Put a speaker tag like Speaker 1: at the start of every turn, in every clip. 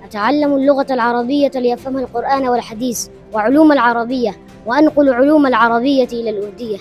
Speaker 1: أتعلم اللغة العربية لأفهم القرآن والحديث وعلوم العربية وأنقل علوم العربية إلى الأردية.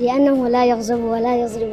Speaker 1: لأنه لا يغضب ولا يضرب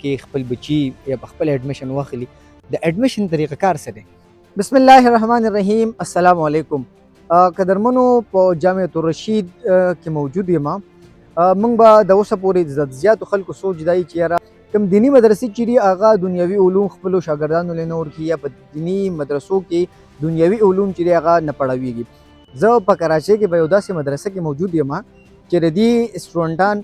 Speaker 2: کې خپل بچي یا خپل ایډمیشن واخلي، د ایډمیشن طریقه کار څه دی؟ بسم الله الرحمن الرحیم. السلام علیکم. قدرمنو په جامعة الرشید کې موجود یم. موږ به د اوسه پورې د زیاتو خلکو سوچ دی چې یاره کوم دینی مدرسې چې دي هغه دنیوي علوم خپلو شاګردانو له نه ورکوي یا په دیني مدرسو کې دنیوي علوم چې دي هغه نه پړاویږي. زه په کراچۍ کې به یو داسې مدرسه کې موجود یم چې د دې سټوډنټان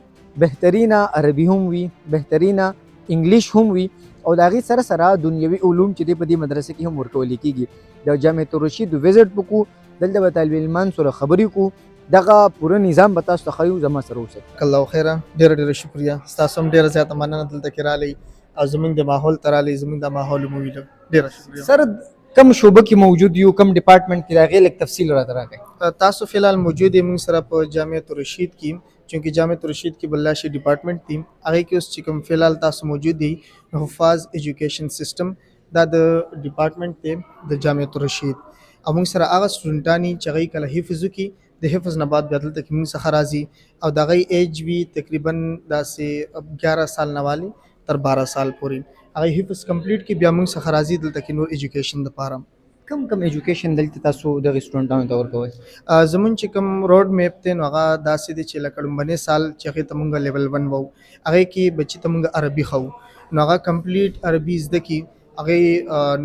Speaker 2: بهترینه عربي هم وي، بهترینه انګلیش هم وي او د هغې سره سره دنیوي علوم چې دی په دې مدرسه کې هم ورکول کېږي. د جامعة الرشید وزټ وکړو، دلته به طالب علمان سره خبرې کوو، دغه پوره نظام به تاسو ته ښیو. زما سره اوسئ.
Speaker 3: الله خیره، ډېره ډېره شکریه. ستاسو هم ډېره زیاته مننه دلته کې رالی او زموږ د ماحول ته رالی، زموږ د ماحول مو ویلو. ډېره شکریه.
Speaker 2: سر کم شعبه کې موجود یو، کم ډپارټمنټ کې د هغې لږ تفصیل راته راکړئ.
Speaker 3: تاسو فی الحال موجود یې موږ سره په جامعة الرشید کې، چونکې جامعة الرشید کې بل شي ډپارټمنټ دی، هغې کې اوس چې کوم فی الحال تاسو موجود دی حفاظ ایجوکیشن سیستم، دا د ډپارټمنټ دی د جامعة الرشید. او موږ سره هغه سټوډنټان دي چې هغوی کله حفظ وکړي، د حفظ نه بعد بیا دلته کې موږ څخه راځي او د هغوی ایج وي تقریبا داسې 11 سال نه والی تر 12 سال پورې. هغوی حفظ کمپلیټ کړي بیا موږ څخه راځي دلته کې نور ایجوکیشن دپاره.
Speaker 2: کم کم ایجوکیشن دلته تاسو دغه سټوډنټانو ته ورکوئ؟
Speaker 3: زمونږ چې کوم روډ میپ دی نو هغه داسې دی چې لکه لومبنی سال چې هغې ته مونږ لیول 1 وو، هغې کې بچي ته مونږ عربي ښو نو هغه کمپلیټ عربي زده کړي. هغې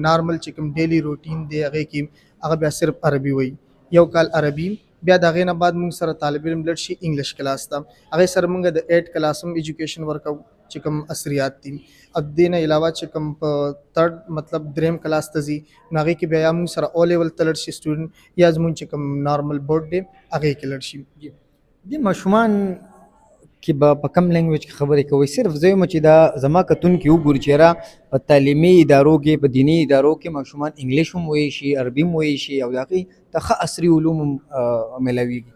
Speaker 3: نارمل چې کوم ډیلی روټین دی هغې کې هغه بیا صرف عربي وایي، یو کال عربي. بیا د هغې نه بعد مونږ سره طالب علم لړ شي انګلیش کلاس ته، هغې سره مونږ د 8 کلاس هم ایجوکیشن ورکوو چې کوم اثریات دي. او د دې نه علاوه چې کوم په 3rd مطلب 3م کلاس ته ځي نو هغې کې بیا یا مونږ سره او لیول ته لړ شي سټوډنټ، یا زمونږ چې کوم نارمل بورډ دی هغې کې لړ شي.
Speaker 2: دې ماشومان کې به په کم لینګویج کې خبرې کوئ؟ صرف زه یم چې دا زما کتونکي وګوري چې یاره په تعلیمي ادارو کې، په دیني ادارو کې ماشومان انګلیش هم وایي شي، عربي هم وایي شي او د هغې ته ښه عصري علوم هم میلاویږي.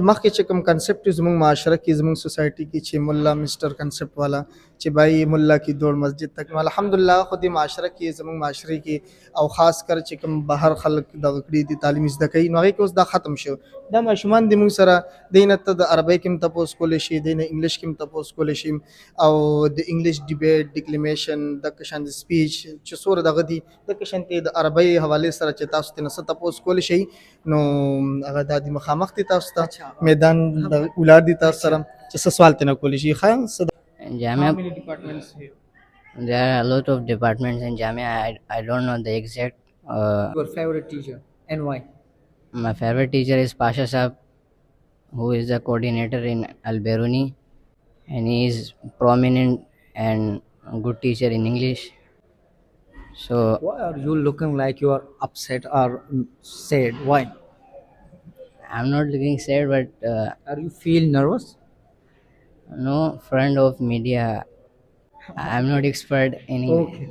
Speaker 3: مخکې چې کوم کنسپټ زموږ معاشره کې، زموږ سوسایټي کې چې مولا مسټر کنسپټ والا چې بھائی مولا کی دوڑ مسجد تک، الحمدلله خو دې معاشره کې، زموږ معاشره کې او خاص کر چې کوم بهر خلک دغه کړي دي تعلیم زده کوي نو هغې کې اوس دا ختم شو. دا ماشومان دي موږ سره دی نه ته د عربۍ کې هم تپوس کولی شي، دی نه انګلیش کې هم تپوس کولی شي او د انګلیش ډیبیټ، ډیکلیمیشن، دغه شان د سپیچ چې څومره دغه دي دغه شانتې د عربۍ حوالې سره چې تاسو ترې نه څه تپوس کولی شي نو هغه دا دي مخامخ دي تاسو ته میدان د اولاد دي تاسو سره چې څه سوال ترې نه کولی شي. ښه
Speaker 4: How many departments here?
Speaker 5: There are a lot of departments in Jamia. I don't know the exact.
Speaker 2: Your favorite teacher and why?
Speaker 5: My favorite teacher is Pasha Saab, who is the coordinator in Al Beruni, and he is prominent and good teacher in English. So
Speaker 2: Why are you looking like you are upset or sad? Why?
Speaker 5: I'm not looking sad, but
Speaker 2: Are you feel nervous?
Speaker 5: no, front of media. I'm not expert in English.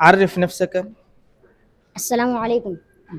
Speaker 3: عرف نفسك.
Speaker 1: السلام عليكم.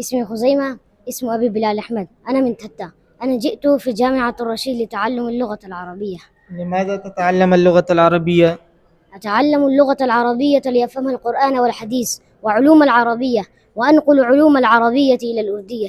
Speaker 1: اسمي خزيمة، اسم أبي بلال أحمد، أنا من تتة. أنا جئت في جامعة الرشيد لتعلم اللغة العربية.
Speaker 3: لماذا تتعلم اللغة العربية؟
Speaker 1: أتعلم اللغة العربية لأفهم القرآن والحديث وعلوم العربية وأنقل علوم العربية إلى الأردية.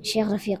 Speaker 1: الشيخ رفيق.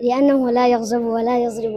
Speaker 1: لأنه لا يغضب ولا يضرب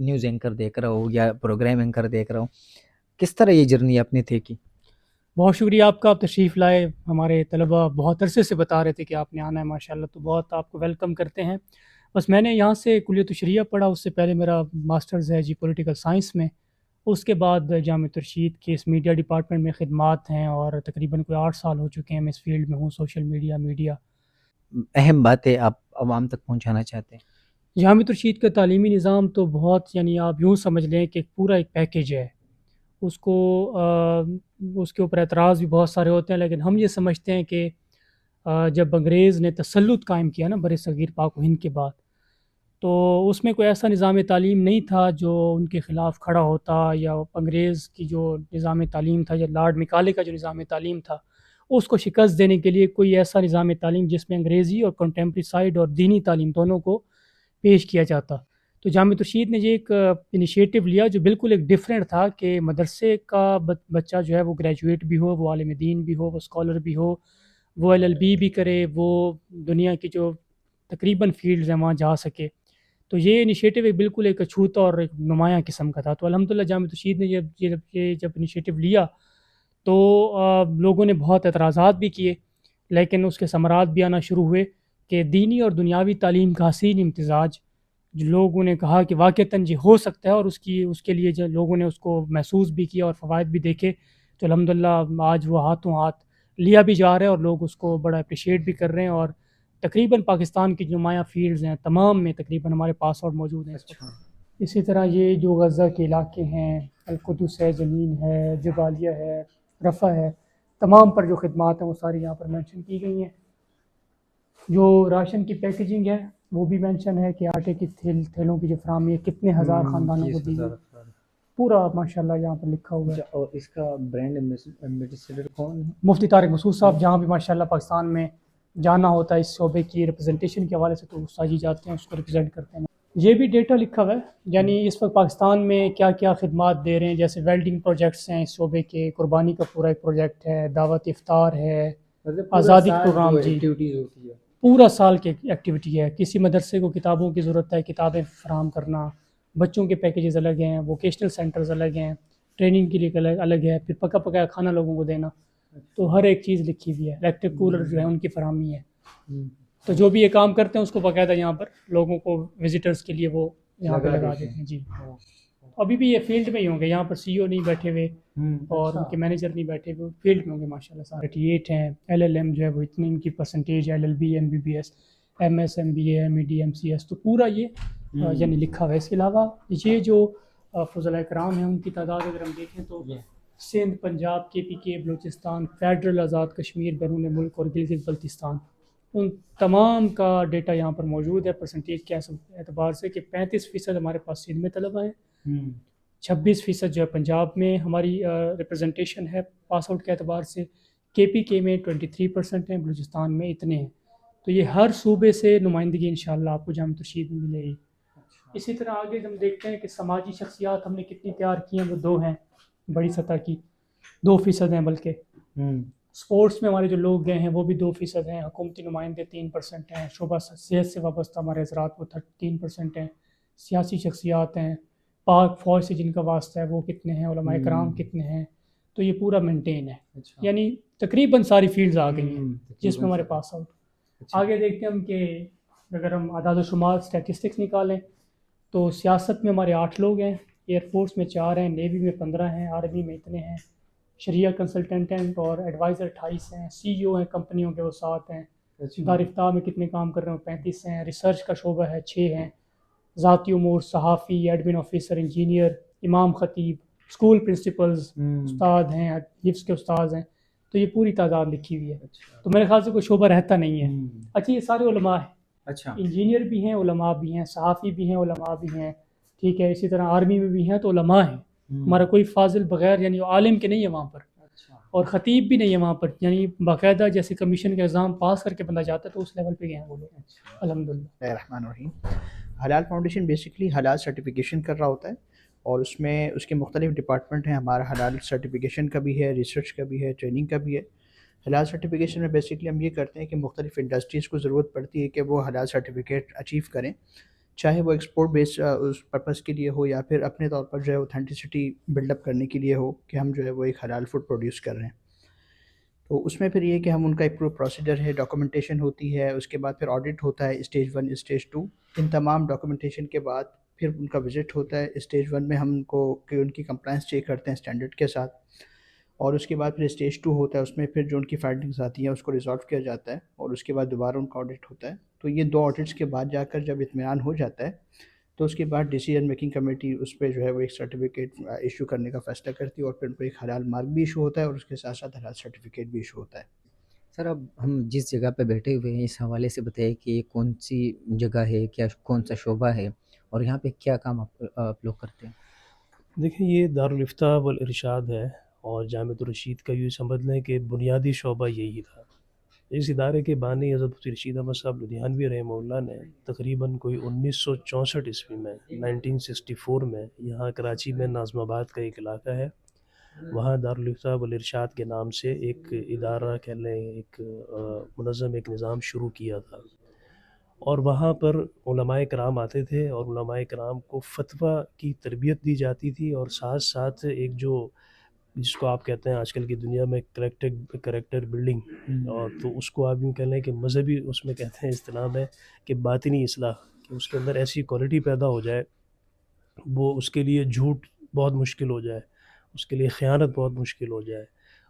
Speaker 2: نیوز اینکر دیکھ رہا ہو یا پروگرام اینکر دیکھ رہا ہو, کس طرح یہ جرنی آپ نے طے کی؟
Speaker 4: بہت شکریہ آپ کا, آپ تشریف لائے. ہمارے طلباء بہت عرصے سے بتا رہے تھے کہ آپ نے آنا ہے ماشاءاللہ, تو بہت آپ کو ویلکم کرتے ہیں. بس میں نے یہاں سے کلیت الشریعہ پڑھا, اس سے پہلے میرا ماسٹرز ہے جی پولیٹیکل سائنس میں. اس کے بعد جامعہ رشید کے اس میڈیا ڈپارٹمنٹ میں خدمات ہیں, اور تقریباً کوئی 8 سال ہو چکے ہیں میں اس فیلڈ میں ہوں, سوشل میڈیا.
Speaker 2: اہم باتیں آپ عوام تک پہنچانا چاہتے ہیں.
Speaker 4: جامعہ رشید کا تعلیمی نظام تو بہت, یعنی آپ یوں سمجھ لیں کہ پورا ایک پیکیج ہے. اس کو اس کے اوپر اعتراض بھی بہت سارے ہوتے ہیں, لیکن ہم یہ سمجھتے ہیں کہ جب انگریز نے تسلط قائم کیا نا بر صغیر پاک و ہند کے بعد, تو اس میں کوئی ایسا نظام تعلیم نہیں تھا جو ان کے خلاف کھڑا ہوتا, یا انگریز کی جو نظام تعلیم تھا یا لارڈ مکالے کا جو نظام تعلیم تھا اس کو شکست دینے کے لیے کوئی ایسا نظام تعلیم جس میں انگریزی اور کنٹمپری سائڈ اور دینی تعلیم دونوں کو پیش کیا جاتا. تو جامعہ رشید نے یہ ایک انیشیٹو لیا جو بالکل ایک ڈیفرنٹ تھا, کہ مدرسے کا بچہ جو ہے وہ گریجویٹ بھی ہو, وہ عالم دین بھی ہو, وہ اسکالر بھی ہو, وہ LLB بھی کرے, وہ دنیا کی جو تقریباً فیلڈز ہیں وہاں جا سکے. تو یہ انیشیٹو ایک بالکل ایک اچھوتا اور ایک نمایاں قسم کا تھا. تو الحمدللہ جامعہ رشید نے جب انیشیٹو لیا تو لوگوں نے بہت اعتراضات بھی کیے, لیکن اس کے ثمرات بھی آنا شروع ہوئے کہ دینی اور دنیاوی تعلیم کا حسین امتزاج جو لوگوں نے کہا کہ واقعتاً یہ ہو سکتا ہے, اور اس کے لیے جو لوگوں نے اس کو محسوس بھی کیا اور فوائد بھی دیکھے. تو الحمدللہ آج وہ ہاتھوں ہاتھ لیا بھی جا رہا ہے, اور لوگ اس کو بڑا اپریشیٹ بھی کر رہے ہیں, اور تقریباً پاکستان کی جو نمایاں فیلڈز ہیں تمام میں تقریباً ہمارے پاس آؤٹ موجود ہیں. اسی طرح یہ جو غزہ کے علاقے ہیں, القدس ہے, جنین ہے, جبالیہ ہے, رفح ہے, تمام پر جو خدمات ہیں وہ ساری یہاں پر مینشن کی گئی ہیں. جو راشن کی پیکیجنگ ہے وہ بھی مینشن ہے کہ آٹے کی تھیلوں کی جو فراہمی ہے کتنے ہزار خاندانوں کو دی گئی, پورا ماشاءاللہ یہاں پر لکھا ہوا ہے.
Speaker 2: اور اس کا برانڈ ایمبیسیڈر کون ہے؟
Speaker 4: مفتی طارق مسعود صاحب جہاں بھی ماشاءاللہ پاکستان میں جانا ہوتا ہے اس شعبے کی ریپرزنٹیشن کے حوالے سے تو ساجی جاتے ہیں, اس کو ریپرزینٹ کرتے ہیں. یہ بھی ڈیٹا لکھا ہوا ہے, یعنی اس وقت پاکستان میں کیا کیا خدمات دے رہے ہیں. جیسے ویلڈنگ پروجیکٹس ہیں اس شعبے کے, قربانی کا پورا ایک پروجیکٹ ہے, دعوت افطار ہے, آزادی کا پروگرام, جی پورا سال کی ایکٹیویٹی ہے. کسی مدرسے کو کتابوں کی ضرورت ہے, کتابیں فراہم کرنا, بچوں کے پیکیجز الگ ہیں, ووکیشنل سینٹرز الگ ہیں, ٹریننگ کے لیے الگ ہے, پھر پکا پکایا کھانا لوگوں کو دینا. تو ہر ایک چیز لکھی ہوئی ہے. الیکٹرک کولر جو ہے ان کی فراہمی ہے. تو جو بھی یہ کام کرتے ہیں اس کو باقاعدہ یہاں پر لوگوں کو وزٹرز کے لیے وہ یہاں پہ لگا دیتے ہیں. جی ابھی بھی یہ فیلڈ میں ہی ہوں گے, یہاں پر CEO نہیں بیٹھے ہوئے اور ان کے مینیجر نہیں بیٹھے ہوئے, فیلڈ میں ہوں گے ماشاءاللہ سارے. 38 ہیں, LLM جو ہے وہ اتنی ان کی پرسنٹیج ہے, LLB MBBS MS MBA MED MCS, تو پورا یہ یعنی لکھا ہوا ہے. اس کے علاوہ یہ جو فضلاء کرام ہیں ان کی تعداد اگر ہم دیکھیں تو سندھ, پنجاب, KPK, بلوچستان, فیڈرل آزاد کشمیر, بیرون ملک اور گلگت بلتستان, ان تمام کا ڈیٹا یہاں پر موجود ہے پرسنٹیج کے اعتبار سے کہ 35% ہمارے پاس سندھ میں طلبہ ہیں, 26% جو ہے پنجاب میں ہماری ریپرزنٹیشن ہے پاس آؤٹ کے اعتبار سے, KPK میں 23% ہیں, بلوچستان میں اتنے ہیں. تو یہ ہر صوبے سے نمائندگی انشاءاللہ آپ کو جامعہ رشید میں ملے گی. اسی طرح آگے ہم دیکھتے ہیں کہ سماجی شخصیات ہم نے کتنی تیار کی ہیں, وہ 2 ہیں بڑی سطح کی, 2% ہیں بلکہ. اسپورٹس میں ہمارے جو لوگ گئے ہیں وہ بھی 2% ہیں, حکومتی نمائندے 3% ہیں, شعبہ صحت سے وابستہ ہمارے حضرات وہ 3% ہیں, سیاسی شخصیات ہیں, پاک فوج سے جن کا واسطہ ہے وہ کتنے ہیں, علماء کرام کتنے ہیں. تو یہ پورا مینٹین ہے. یعنی تقریباً ساری فیلڈز آ گئی ہیں جس میں ہمارے پاس آؤٹ. آگے دیکھتے ہیں ہم کہ اگر ہم اعداد و شمار اسٹیٹسٹکس نکالیں تو سیاست میں ہمارے 8 لوگ ہیں, ایئر فورس میں 4 ہیں, نیوی میں 15 ہیں, آرمی میں اتنے ہیں, شریعہ کنسلٹنٹ اور ایڈوائزر 28 ہیں, CEO ہیں کمپنیوں کے وہ 7 ہیں, دارفتہ میں کتنے کام کر رہے ہیں 35 ہیں, ریسرچ کا شعبہ ہے 6 ہیں, ذاتی امور, صحافی, ایڈمن آفیسر, انجینئر, امام خطیب, اسکول پرنسپلز, استاد ہیں, حفظ کے استاذ ہیں. تو یہ پوری تعداد لکھی ہوئی ہے. تو میرے خیال سے کوئی شعبہ رہتا نہیں ہے. اچھا یہ سارے علماء ہیں,
Speaker 2: اچھا
Speaker 4: انجینئر بھی ہیں, علماء بھی ہیں, صحافی بھی ہیں, علماء بھی ہیں, ٹھیک ہے. اسی طرح آرمی میں بھی ہیں تو علماء ہیں. ہمارا کوئی فاضل بغیر یعنی عالم کے نہیں ہے وہاں پر, اور خطیب بھی نہیں ہے وہاں پر, یعنی باقاعدہ جیسے کمیشن کا ایگزام پاس کر کے بندہ جاتا ہے تو اس لیول پہ گئے ہیں وہ لوگ الحمدللہ.
Speaker 6: الرحمن الرحیم. حلال فاؤنڈیشن بیسکلی حلال سرٹیفیکیشن کر رہا ہوتا ہے, اور اس میں اس کے مختلف ڈپارٹمنٹ ہیں. ہمارا حلال سرٹیفیکیشن کا بھی ہے, ریسرچ کا بھی ہے, ٹریننگ کا بھی ہے. حلال سرٹیفیکیشن میں بیسکلی ہم یہ کرتے ہیں کہ مختلف انڈسٹریز کو ضرورت پڑتی ہے کہ وہ حلال سرٹیفکیٹ اچیو کریں, چاہے وہ ایکسپورٹ بیس اس پرپس کے لیے ہو یا پھر اپنے طور پر جو ہے اوتھینٹسٹی بلڈ اپ کرنے کے لیے ہو کہ ہم جو ہے وہ ایک حلال فوڈ پروڈیوس کر رہے ہیں. تو اس میں پھر یہ کہ ہم ان کا ایک پروسیجر ہے, ڈاکومنٹیشن ہوتی ہے, اس کے بعد پھر آڈٹ ہوتا ہے اسٹیج 1 اسٹیج 2. ان تمام ڈاکومنٹیشن کے بعد پھر ان کا وزٹ ہوتا ہے. اسٹیج 1 میں ہم ان کو کہ ان کی کمپلائنس چیک کرتے ہیں اسٹینڈرڈ کے ساتھ, اور اس کے بعد پھر اسٹیج 2 ہوتا ہے. اس میں پھر جو ان کی فائنڈنگز آتی ہیں اس کو ریزالو کیا جاتا ہے, اور اس کے بعد دوبارہ ان کا آڈٹ ہوتا ہے. تو یہ 2 آڈٹس کے بعد جا کر جب اطمینان ہو جاتا ہے تو اس کے بعد ڈیسیجن میکنگ کمیٹی اس پہ جو ہے وہ ایک سرٹیفکیٹ ایشو کرنے کا فیصلہ کرتی ہے, اور پھر ان کو ایک حلال مارک بھی ایشو ہوتا ہے, اور اس کے ساتھ ساتھ حلال سرٹیفکیٹ بھی ایشو ہوتا ہے.
Speaker 2: سر اب ہم جس جگہ پہ بیٹھے ہوئے ہیں اس حوالے سے بتائیے کہ یہ کون سی جگہ ہے, کیا کون سا شعبہ ہے, اور یہاں پہ کیا کام آپ لوگ کرتے ہیں؟
Speaker 7: دیکھیں یہ دارالفتاح والارشاد ہے, اور جامعۃ الرشید کا یوں سمجھ لیں کہ بنیادی شعبہ یہی تھا. اس ادارے کے بانی حضرت مفتی رشید احمد صاحب لدھیانوی رحمہ اللہ نے تقریباً کوئی 1964 عیسوی میں 1964 میں یہاں کراچی میں ناظم آباد کا ایک علاقہ ہے, وہاں دارالفتاح والارشاد کے نام سے ایک ادارہ کہہ لیں, ایک منظم ایک نظام شروع کیا تھا. اور وہاں پر علماء کرام آتے تھے, اور علماء کرام کو فتویٰ کی تربیت دی جاتی تھی, اور ساتھ ساتھ ایک جو جس کو آپ کہتے ہیں آج کل کی دنیا میں کریکٹر بلڈنگ, اور تو اس کو آپ یوں کہہ لیں کہ مذہبی اس میں کہتے ہیں اصطلاح میں کہ باطنی اصلاح, کہ اس کے اندر ایسی کوالٹی پیدا ہو جائے, وہ اس کے لیے جھوٹ بہت مشکل ہو جائے, اس کے لیے خیانت بہت مشکل ہو جائے,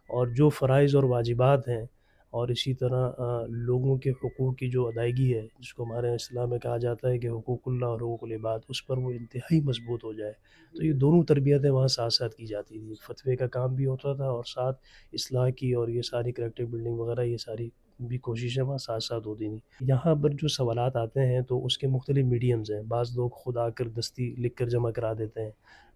Speaker 7: اور جو فرائض اور واجبات ہیں اور اسی طرح لوگوں کے حقوق کی جو ادائیگی ہے, جس کو ہمارے اسلام میں کہا جاتا ہے کہ حقوق اللہ اور حقوق العباد, اس پر وہ انتہائی مضبوط ہو جائے. تو یہ دونوں تربیتیں وہاں ساتھ ساتھ کی جاتی تھی, فتوے کا کام بھی ہوتا تھا اور ساتھ اصلاح کی اور یہ ساری کریکٹر بلڈنگ وغیرہ یہ ساری بھی کوششیں وہاں ساتھ ساتھ ہوتی تھیں. یہاں پر جو سوالات آتے ہیں تو اس کے مختلف میڈیمز ہیں. بعض لوگ خود آ کر دستی لکھ کر جمع کرا دیتے ہیں,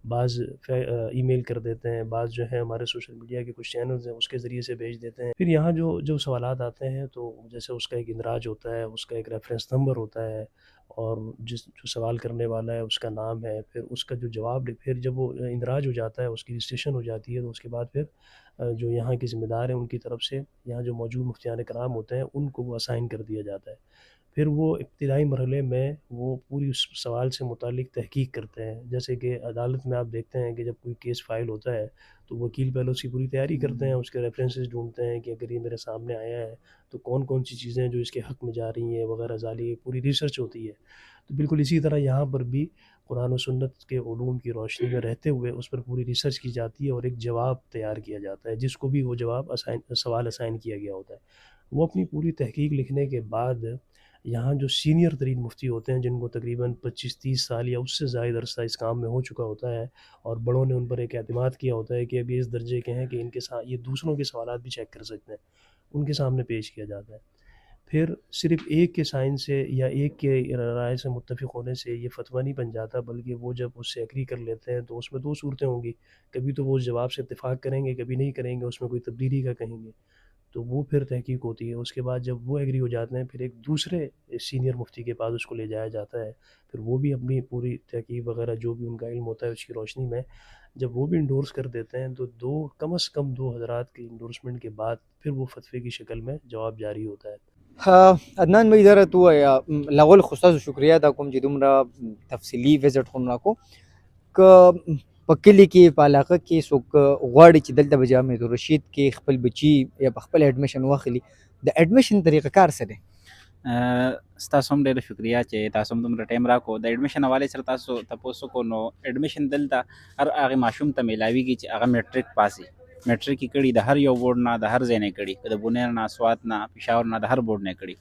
Speaker 7: بعض ای میل کر دیتے ہیں, بعض جو ہے ہمارے سوشل میڈیا کے کچھ چینلز ہیں اس کے ذریعے سے بھیج دیتے ہیں. پھر یہاں جو سوالات آتے ہیں تو جیسے اس کا ایک اندراج ہوتا ہے, اس کا ایک ریفرنس نمبر ہوتا ہے, اور جو سوال کرنے والا ہے اس کا نام ہے, پھر اس کا جو جواب پھر جب وہ اندراج ہو جاتا ہے, اس کی رجسٹریشن ہو جاتی ہے, تو اس کے بعد پھر جو یہاں کے ذمہ دار ہیں ان کی طرف سے یہاں جو موجود مفتیان کرام ہوتے ہیں ان کو وہ اسائن کر دیا جاتا ہے. پھر وہ ابتدائی مرحلے میں وہ پوری اس سوال سے متعلق تحقیق کرتے ہیں. جیسے کہ عدالت میں آپ دیکھتے ہیں کہ جب کوئی کیس فائل ہوتا ہے تو وکیل پہلے اس کی پوری تیاری کرتے ہیں, اس کے ریفرنسز ڈھونڈتے ہیں کہ اگر یہ میرے سامنے آیا ہے تو کون کون سی چیزیں جو اس کے حق میں جا رہی ہیں وغیرہ ذالی, پوری ریسرچ ہوتی ہے. تو بالکل اسی طرح یہاں پر بھی قرآن و سنت کے علوم کی روشنی میں رہتے ہوئے اس پر پوری ریسرچ کی جاتی ہے, اور ایک جواب تیار کیا جاتا ہے جس کو بھی وہ جواب سوال اسائن کیا گیا ہوتا ہے. وہ اپنی پوری تحقیق لکھنے کے بعد یہاں جو سینئر ترین مفتی ہوتے ہیں, جن کو تقریباً 25-30 سال یا اس سے زائد عرصہ اس کام میں ہو چکا ہوتا ہے, اور بڑوں نے ان پر ایک اعتماد کیا ہوتا ہے کہ ابھی اس درجے کے ہیں کہ ان کے ساتھ یہ دوسروں کے سوالات بھی چیک کر سکتے ہیں, ان کے سامنے پیش کیا جاتا ہے. پھر صرف ایک کے سائن سے یا ایک کے رائے سے متفق ہونے سے یہ فتویٰ نہیں بن جاتا, بلکہ وہ جب اس سے ایگری کر لیتے ہیں تو اس میں 2 صورتیں ہوں گی. کبھی تو وہ اس جواب سے اتفاق کریں گے, کبھی نہیں کریں گے, اس میں کوئی تبدیلی کا کہیں گے, تو وہ پھر تحقیق ہوتی ہے. اس کے بعد جب وہ ایگری ہو جاتے ہیں پھر ایک دوسرے سینئر مفتی کے پاس اس کو لے جایا جاتا ہے. پھر وہ بھی اپنی پوری تحقیق وغیرہ جو بھی ان کا علم ہوتا ہے اس کی روشنی میں جب وہ بھی انڈورس کر دیتے ہیں تو کم از کم 2 حضرات کی انڈورسمنٹ کے بعد پھر وہ فتوے کی شکل میں جواب جاری ہوتا ہے.
Speaker 2: عدنان بھائی ذرا تو لغول خصوصا شکریہ دا کوم چې دومره تفصیلی وزټ خو راکو ک په کلي کې په علاقه کې څوک غواړي چې دلته به جامعة الرشید کې خپل بچي یا خپل ایډمیشن واخلي د ایډمیشن طریقه کار څه دی؟
Speaker 8: ستاسو هم ډېره شکریه چې تاسو هم دومره ټایم راکړو. د ایډمیشن حوالې سره تاسو تپوس وکړو نو ایډمیشن دلته هر هغې ماشوم ته میلاویږي چې هغه میټریک پاسي میټریک یې کړي د هر یو بورډ نه د هر ځای نه یې کړي, د بونیر نه, سوات نه, پېښور نه, د هر بورډ نه یې کړي,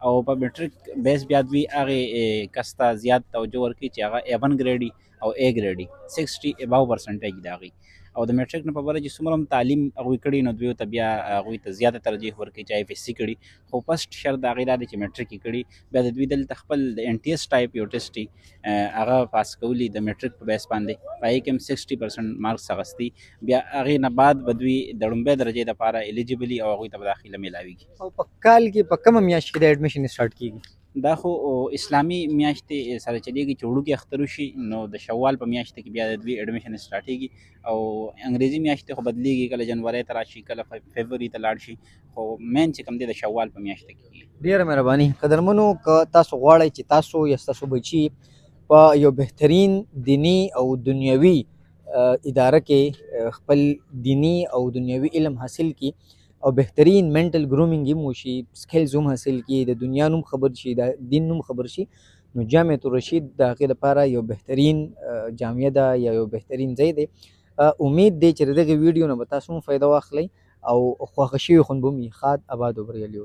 Speaker 8: او په میټریک بیس بیا دوی هغې کس ته زیات توجه ورکوي چې هغه A1 ګریډ او A ګریډ 60 اباو پرسنټیج د هغې, او د میټریک نه په بره چې څومره هم تعلیم هغوی کړي نو دوی ته بیا هغوی ته زیاته ترجیح ورکوي چې IFSC کړي, خو فسټ شرط د هغې دا دی چې میټریک یې کړي. بیا د دوی دلته خپل د NTS ټایپ یو ټیسټ هغه پاس کولی د میټریک په بیس باندې, په هغې کې هم 60% مارکس اخیستي. بیا هغې نه بعد به دوی د لومړۍ درجې دپاره الیجیبلي او هغوی ته به داخله میلاویږي.
Speaker 2: او په کال کې په کومه میاشت کې د ایډمیشن سٹارټ کیږي؟
Speaker 8: دا خو اسلامي میاشتې سره چلیږي چې وړوکي اختر وشي نو د شوال په میاشت کې بیا د دوی اډمیشن سټارټېږي او انګریزي میاشتې خو بدلیږي کله جنوري ته راشي کله فبروري ته لاړ شي خو مین چې کوم دی د شوال په میاشت کې کېږي.
Speaker 2: ډیره مهرباني قدرمنو که تاسو غواړئ چې تاسو یا ستاسو بچي په یو بهترین دینی او دنیوي اداره کې خپل دینی او دنیوي علم حاصل کړي او بهترین منټل ګرومینګ هم وشي سکلز هم حاصل کړي د دنیا نوم خبر شي د دین نوم خبر شي نو جامعة الرشید د هغې لپاره یو بهترین جامعه ده یا یو بهترین ځای دی. امید دی چې د دغې ویډیو نه به تاسو هم فایده واخلئ او خوښه شوي خوند به مو وي. ښاد اباد و بریالي اوسئ.